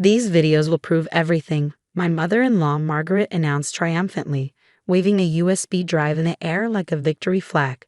These videos will prove everything, my mother-in-law Margaret announced triumphantly, waving a USB drive in the air like a victory flag.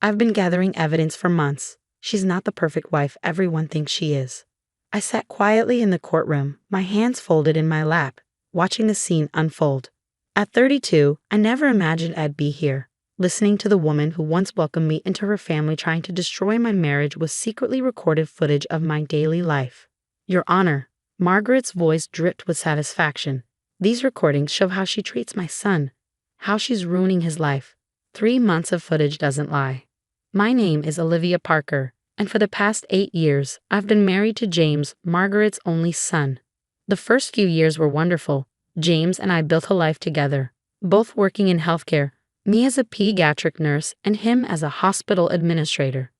I've been gathering evidence for months. She's not the perfect wife everyone thinks she is. I sat quietly in the courtroom, my hands folded in my lap, watching the scene unfold. At 32, I never imagined I'd be here, listening to the woman who once welcomed me into her family trying to destroy my marriage with secretly recorded footage of my daily life. Your Honor, Margaret's voice dripped with satisfaction. These recordings show how she treats my son, how she's ruining his life. 3 months of footage doesn't lie. My name is Olivia Parker, and for the past 8 years, I've been married to James, Margaret's only son. The first few years were wonderful. James and I built a life together, both working in healthcare, me as a pediatric nurse and him as a hospital administrator.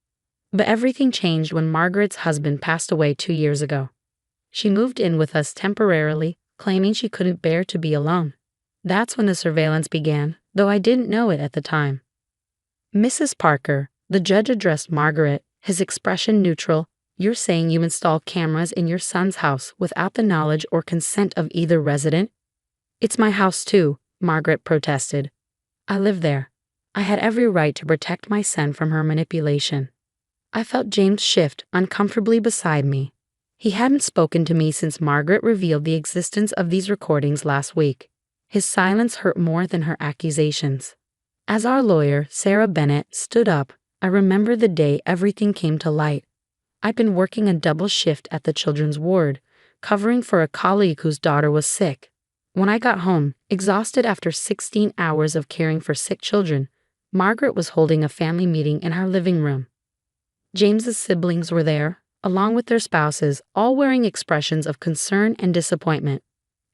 But everything changed when Margaret's husband passed away 2 years ago. She moved in with us temporarily, claiming she couldn't bear to be alone. That's when the surveillance began, though I didn't know it at the time. Mrs. Parker, the judge addressed Margaret, his expression neutral. You're saying you installed cameras in your son's house without the knowledge or consent of either resident? It's my house too, Margaret protested. I live there. I had every right to protect my son from her manipulation. I felt James shift uncomfortably beside me. He hadn't spoken to me since Margaret revealed the existence of these recordings last week. His silence hurt more than her accusations. As our lawyer, Sarah Bennett, stood up, I remember the day everything came to light. I'd been working a double shift at the children's ward, covering for a colleague whose daughter was sick. When I got home, exhausted after 16 hours of caring for sick children, Margaret was holding a family meeting in our living room. James's siblings were there, along with their spouses, all wearing expressions of concern and disappointment.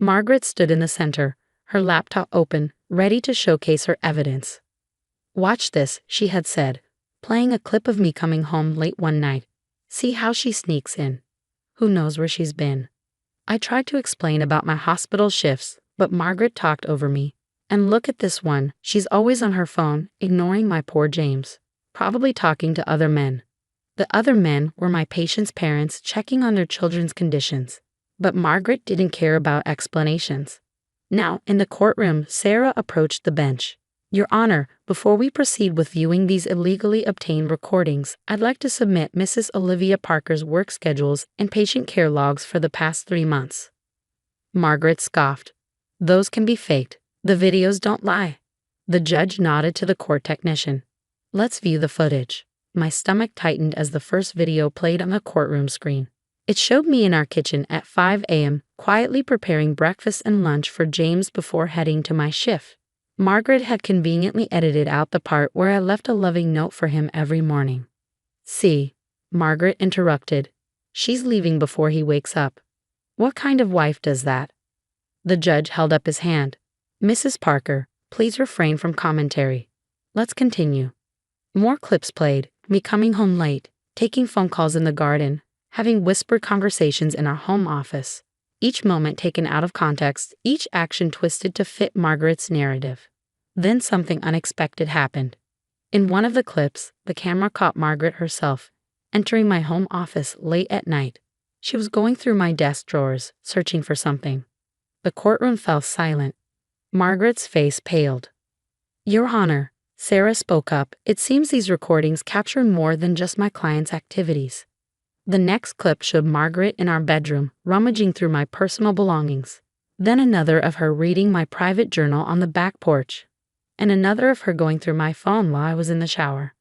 Margaret stood in the center, her laptop open, ready to showcase her evidence. Watch this, she had said, playing a clip of me coming home late one night. See how she sneaks in. Who knows where she's been? I tried to explain about my hospital shifts, but Margaret talked over me. And look at this one, she's always on her phone, ignoring my poor James, probably talking to other men. The other men were my patients' parents checking on their children's conditions. But Margaret didn't care about explanations. Now, in the courtroom, Sarah approached the bench. Your Honor, before we proceed with viewing these illegally obtained recordings, I'd like to submit Mrs. Olivia Parker's work schedules and patient care logs for the past 3 months. Margaret scoffed. Those can be faked. The videos don't lie. The judge nodded to the court technician. Let's view the footage. My stomach tightened as the first video played on the courtroom screen. It showed me in our kitchen at 5 a.m., quietly preparing breakfast and lunch for James before heading to my shift. Margaret had conveniently edited out the part where I left a loving note for him every morning. See, Margaret interrupted. She's leaving before he wakes up. What kind of wife does that? The judge held up his hand. Mrs. Parker, please refrain from commentary. Let's continue. More clips played, me coming home late, taking phone calls in the garden, having whispered conversations in our home office. Each moment taken out of context, each action twisted to fit Margaret's narrative. Then something unexpected happened. In one of the clips, the camera caught Margaret herself, entering my home office late at night. She was going through my desk drawers, searching for something. The courtroom fell silent. Margaret's face paled. Your Honor, Sarah spoke up, it seems these recordings capture more than just my client's activities. The next clip showed Margaret in our bedroom, rummaging through my personal belongings. Then another of her reading my private journal on the back porch. And another of her going through my phone while I was in the shower.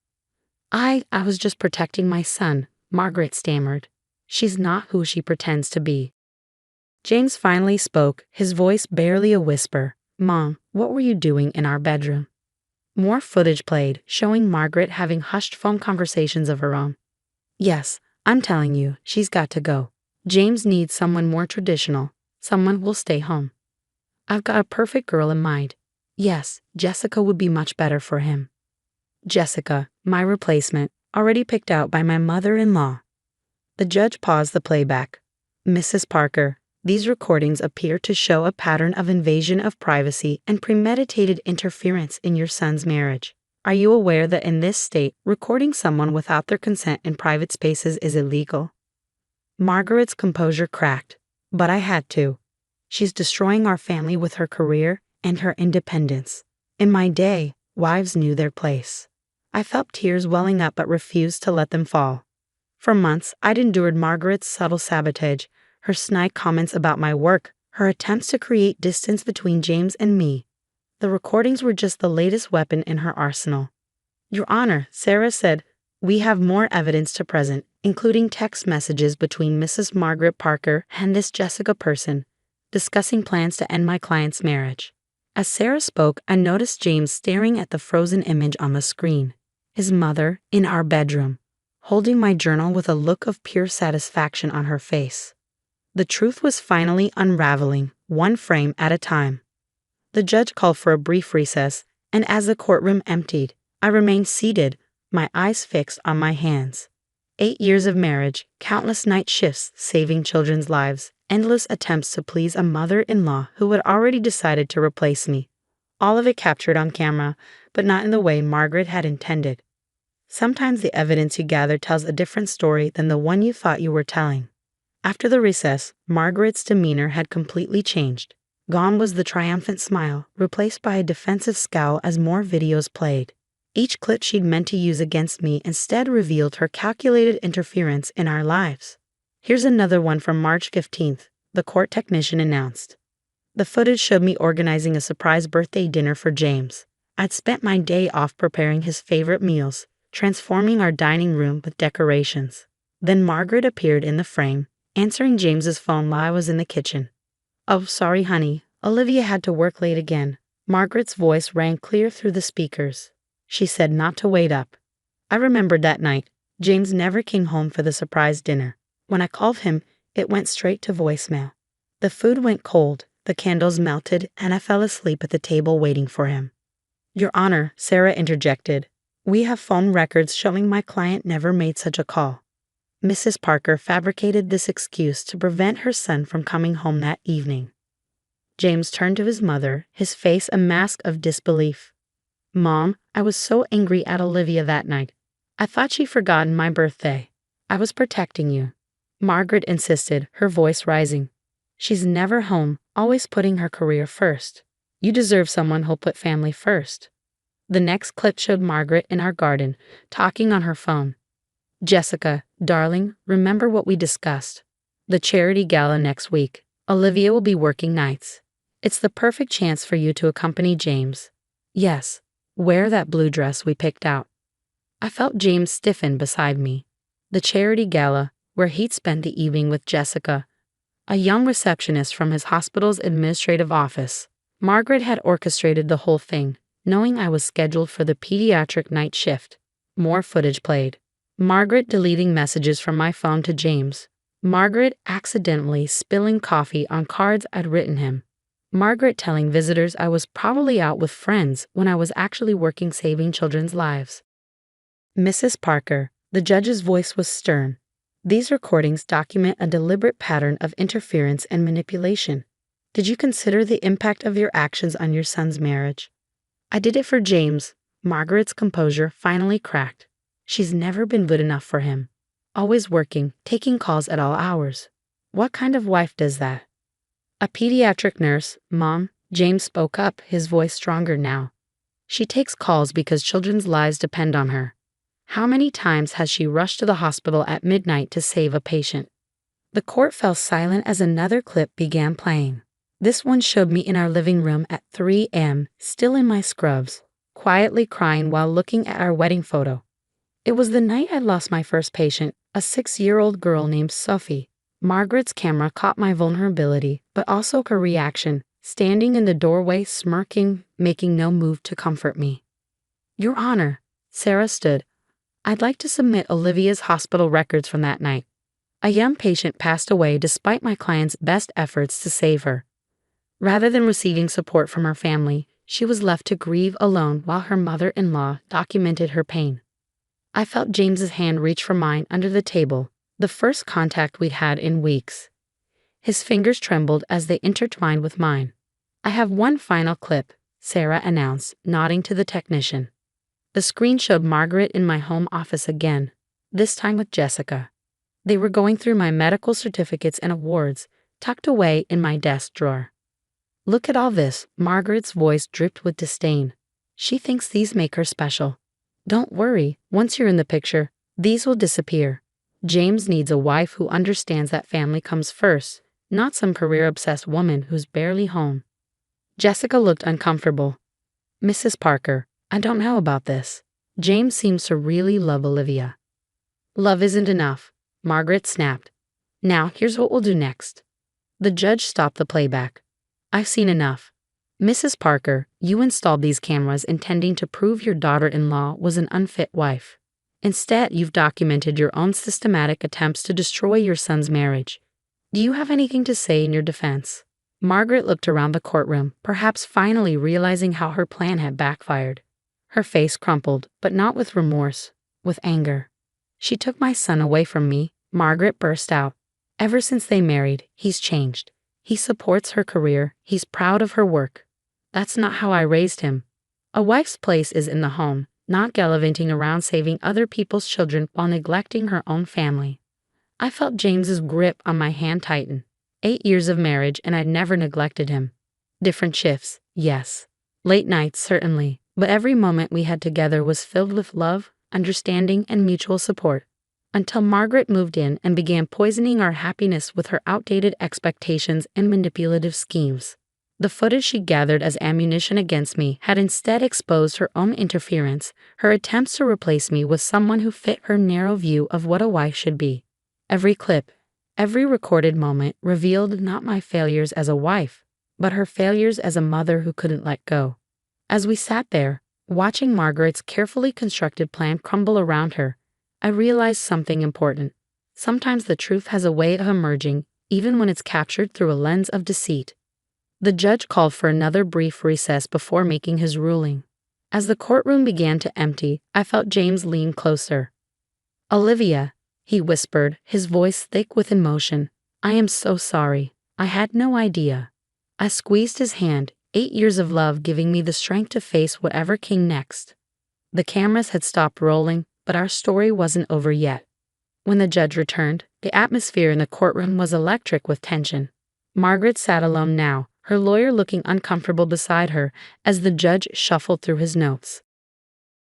I was just protecting my son, Margaret stammered. She's not who she pretends to be. James finally spoke, his voice barely a whisper. Mom, what were you doing in our bedroom? More footage played, showing Margaret having hushed phone conversations of her own. Yes, I'm telling you, she's got to go. James needs someone more traditional, someone who'll stay home. I've got a perfect girl in mind. Yes, Jessica would be much better for him. Jessica, my replacement, already picked out by my mother-in-law. The judge paused the playback. Mrs. Parker, these recordings appear to show a pattern of invasion of privacy and premeditated interference in your son's marriage. Are you aware that in this state, recording someone without their consent in private spaces is illegal? Margaret's composure cracked. But I had to. She's destroying our family with her career and her independence. In my day, wives knew their place. I felt tears welling up but refused to let them fall. For months, I'd endured Margaret's subtle sabotage, her snide comments about my work, her attempts to create distance between James and me. The recordings were just the latest weapon in her arsenal. Your Honor, Sarah said, we have more evidence to present, including text messages between Mrs. Margaret Parker and this Jessica person, discussing plans to end my client's marriage. As Sarah spoke, I noticed James staring at the frozen image on the screen. His mother, in our bedroom, holding my journal with a look of pure satisfaction on her face. The truth was finally unraveling, one frame at a time. The judge called for a brief recess, and as the courtroom emptied, I remained seated, my eyes fixed on my hands. 8 years of marriage, countless night shifts saving children's lives, endless attempts to please a mother-in-law who had already decided to replace me. All of it captured on camera, but not in the way Margaret had intended. Sometimes the evidence you gather tells a different story than the one you thought you were telling. After the recess, Margaret's demeanor had completely changed. Gone was the triumphant smile, replaced by a defensive scowl as more videos played. Each clip she'd meant to use against me instead revealed her calculated interference in our lives. Here's another one from March 15th, the court technician announced. The footage showed me organizing a surprise birthday dinner for James. I'd spent my day off preparing his favorite meals, transforming our dining room with decorations. Then Margaret appeared in the frame, answering James's phone while I was in the kitchen. Oh, sorry, honey. Olivia had to work late again. Margaret's voice rang clear through the speakers. She said not to wait up. I remembered that night. James never came home for the surprise dinner. When I called him, it went straight to voicemail. The food went cold, the candles melted, and I fell asleep at the table waiting for him. Your Honor, Sarah interjected. We have phone records showing my client never made such a call. Mrs. Parker fabricated this excuse to prevent her son from coming home that evening. James turned to his mother, his face a mask of disbelief. Mom, I was so angry at Olivia that night. I thought she'd forgotten my birthday. I was protecting you. Margaret insisted, her voice rising. She's never home, always putting her career first. You deserve someone who'll put family first. The next clip showed Margaret in our garden, talking on her phone. Jessica, darling, remember what we discussed. The charity gala next week. Olivia will be working nights. It's the perfect chance for you to accompany James. Yes, wear that blue dress we picked out. I felt James stiffen beside me. The charity gala, where he'd spend the evening with Jessica, a young receptionist from his hospital's administrative office. Margaret had orchestrated the whole thing, knowing I was scheduled for the pediatric night shift. More footage played. Margaret deleting messages from my phone to James. Margaret accidentally spilling coffee on cards I'd written him. Margaret telling visitors I was probably out with friends when I was actually working saving children's lives. Mrs. Parker, the judge's voice was stern. These recordings document a deliberate pattern of interference and manipulation. Did you consider the impact of your actions on your son's marriage? I did it for James. Margaret's composure finally cracked. She's never been good enough for him. Always working, taking calls at all hours. What kind of wife does that? A pediatric nurse, Mom, James spoke up, his voice stronger now. She takes calls because children's lives depend on her. How many times has she rushed to the hospital at midnight to save a patient? The court fell silent as another clip began playing. This one showed me in our living room at 3 a.m., still in my scrubs, quietly crying while looking at our wedding photo. It was the night I lost my first patient, a 6-year-old girl named Sophie. Margaret's camera caught my vulnerability, but also her reaction, standing in the doorway, smirking, making no move to comfort me. Your Honor, Sarah stood. I'd like to submit Olivia's hospital records from that night. A young patient passed away despite my client's best efforts to save her. Rather than receiving support from her family, she was left to grieve alone while her mother-in-law documented her pain. I felt James's hand reach for mine under the table, the first contact we'd had in weeks. His fingers trembled as they intertwined with mine. I have one final clip, Sarah announced, nodding to the technician. The screen showed Margaret in my home office again, this time with Jessica. They were going through my medical certificates and awards, tucked away in my desk drawer. Look at all this, Margaret's voice dripped with disdain. She thinks these make her special. Don't worry, once you're in the picture, these will disappear. James needs a wife who understands that family comes first, not some career-obsessed woman who's barely home. Jessica looked uncomfortable. Mrs. Parker, I don't know about this. James seems to really love Olivia. Love isn't enough, Margaret snapped. Now, here's what we'll do next. The judge stopped the playback. I've seen enough. Mrs. Parker, you installed these cameras intending to prove your daughter-in-law was an unfit wife. Instead, you've documented your own systematic attempts to destroy your son's marriage. Do you have anything to say in your defense? Margaret looked around the courtroom, perhaps finally realizing how her plan had backfired. Her face crumpled, but not with remorse, with anger. She took my son away from me, Margaret burst out. Ever since they married, he's changed. He supports her career, he's proud of her work. That's not how I raised him. A wife's place is in the home, not gallivanting around saving other people's children while neglecting her own family. I felt James's grip on my hand tighten. 8 years of marriage and I'd never neglected him. Different shifts, yes. Late nights, certainly, but every moment we had together was filled with love, understanding, and mutual support. Until Margaret moved in and began poisoning our happiness with her outdated expectations and manipulative schemes. The footage she gathered as ammunition against me had instead exposed her own interference, her attempts to replace me with someone who fit her narrow view of what a wife should be. Every clip, every recorded moment revealed not my failures as a wife, but her failures as a mother who couldn't let go. As we sat there, watching Margaret's carefully constructed plan crumble around her, I realized something important. Sometimes the truth has a way of emerging, even when it's captured through a lens of deceit. The judge called for another brief recess before making his ruling. As the courtroom began to empty, I felt James lean closer. Olivia, he whispered, his voice thick with emotion. I am so sorry. I had no idea. I squeezed his hand, 8 years of love giving me the strength to face whatever came next. The cameras had stopped rolling, but our story wasn't over yet. When the judge returned, the atmosphere in the courtroom was electric with tension. Margaret sat alone now, her lawyer looking uncomfortable beside her as the judge shuffled through his notes.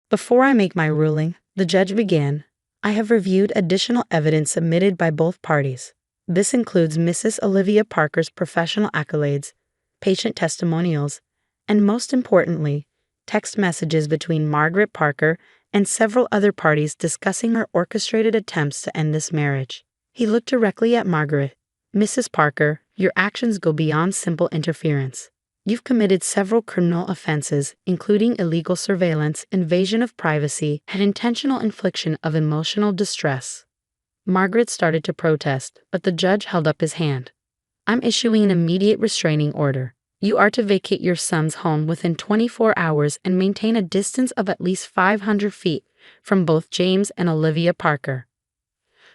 Before I make my ruling, the judge began, I have reviewed additional evidence submitted by both parties. This includes Mrs. Olivia Parker's professional accolades, patient testimonials, and most importantly, text messages between Margaret Parker and several other parties discussing her orchestrated attempts to end this marriage. He looked directly at Margaret. Mrs. Parker, your actions go beyond simple interference. You've committed several criminal offenses, including illegal surveillance, invasion of privacy, and intentional infliction of emotional distress. Margaret started to protest, but the judge held up his hand. I'm issuing an immediate restraining order. You are to vacate your son's home within 24 hours and maintain a distance of at least 500 feet from both James and Olivia Parker.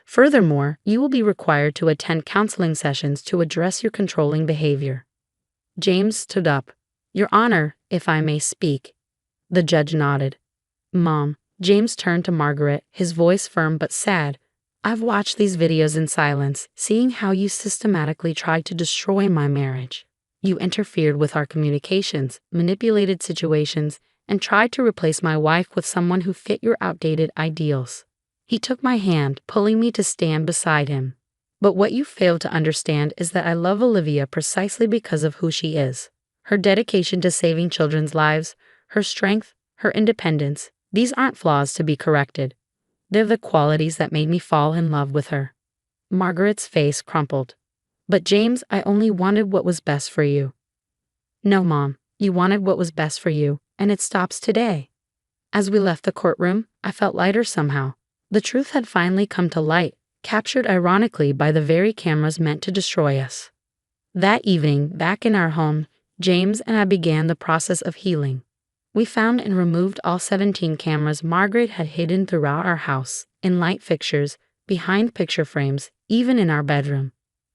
Furthermore, you will be required to attend counseling sessions to address your controlling behavior. James stood up. Your Honor, if I may speak. The judge nodded. Mom, James turned to Margaret, his voice firm but sad. I've watched these videos in silence, seeing how you systematically tried to destroy my marriage. You interfered with our communications, manipulated situations, and tried to replace my wife with someone who fit your outdated ideals. He took my hand, pulling me to stand beside him. But what you failed to understand is that I love Olivia precisely because of who she is. Her dedication to saving children's lives, her strength, her independence, these aren't flaws to be corrected. They're the qualities that made me fall in love with her. Margaret's face crumpled. But James, I only wanted what was best for you. No, Mom, you wanted what was best for you, and it stops today. As we left the courtroom, I felt lighter somehow. The truth had finally come to light, captured ironically by the very cameras meant to destroy us. That evening, back in our home, James and I began the process of healing. We found and removed all 17 cameras Margaret had hidden throughout our house, in light fixtures, behind picture frames, even in our bedroom.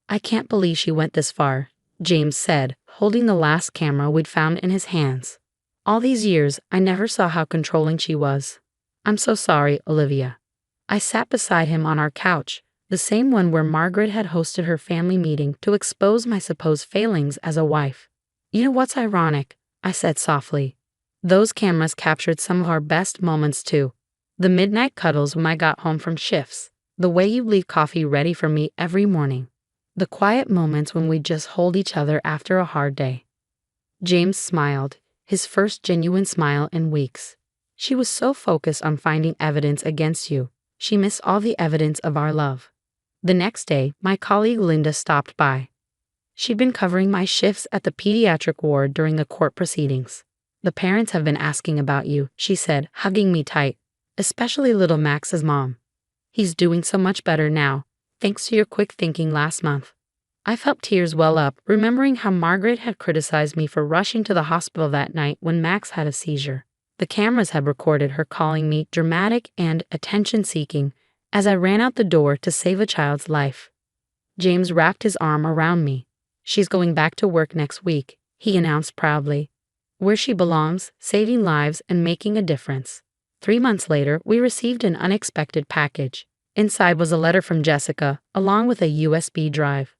I can't believe she went this far, James said, holding the last camera we'd found in his hands. All these years, I never saw how controlling she was. I'm so sorry, Olivia. I sat beside him on our couch, The same one where Margaret had hosted her family meeting to expose my supposed failings as a wife. You know what's ironic? I said softly. Those cameras captured some of our best moments too. The midnight cuddles when I got home from shifts. The way you leave coffee ready for me every morning. The quiet moments when we just hold each other after a hard day. James smiled, his first genuine smile in weeks. She was so focused on finding evidence against you, she missed all the evidence of our love. The next day, my colleague Linda stopped by. She'd been covering my shifts at the pediatric ward during the court proceedings. The parents have been asking about you, she said, hugging me tight, especially little Max's mom. He's doing so much better now, thanks to your quick thinking last month. I felt tears well up, remembering how Margaret had criticized me for rushing to the hospital that night when Max had a seizure. The cameras had recorded her calling me dramatic and attention-seeking as I ran out the door to save a child's life. James wrapped his arm around me. She's going back to work next week, he announced proudly. Where she belongs, saving lives and making a difference. 3 months later, we received an unexpected package. Inside was a letter from Jessica, along with a USB drive.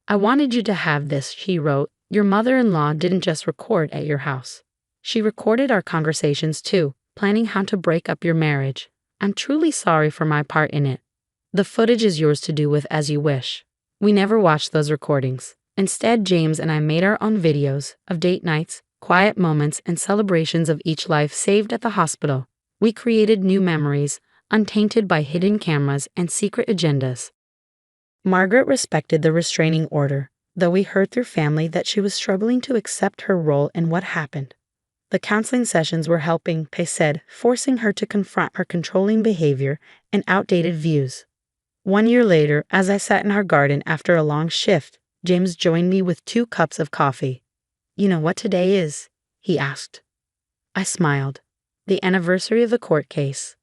I wanted you to have this, she wrote. Your mother-in-law didn't just record at your house. She recorded our conversations too, planning how to break up your marriage. I'm truly sorry for my part in it. The footage is yours to do with as you wish. We never watched those recordings. Instead, James and I made our own videos of date nights, quiet moments, and celebrations of each life saved at the hospital. We created new memories, untainted by hidden cameras and secret agendas. Margaret respected the restraining order, though we heard through family that she was struggling to accept her role in what happened. The counseling sessions were helping, they said, forcing her to confront her controlling behavior and outdated views. 1 year later, as I sat in our garden after a long shift, James joined me with 2 cups of coffee. You know what today is? He asked. I smiled. The anniversary of the court case.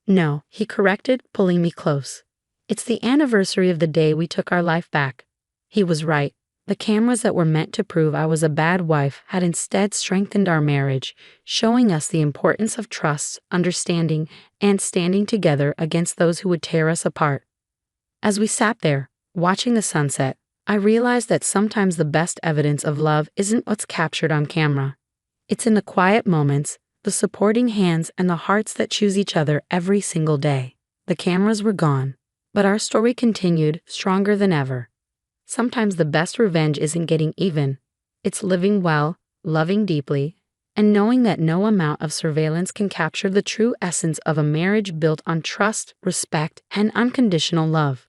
No, he corrected, pulling me close. It's the anniversary of the day we took our life back. He was right. The cameras that were meant to prove I was a bad wife had instead strengthened our marriage, showing us the importance of trust, understanding, and standing together against those who would tear us apart. As we sat there, watching the sunset, I realized that sometimes the best evidence of love isn't what's captured on camera. It's in the quiet moments, the supporting hands, and the hearts that choose each other every single day. The cameras were gone, but our story continued, stronger than ever. Sometimes the best revenge isn't getting even. It's living well, loving deeply, and knowing that no amount of surveillance can capture the true essence of a marriage built on trust, respect, and unconditional love.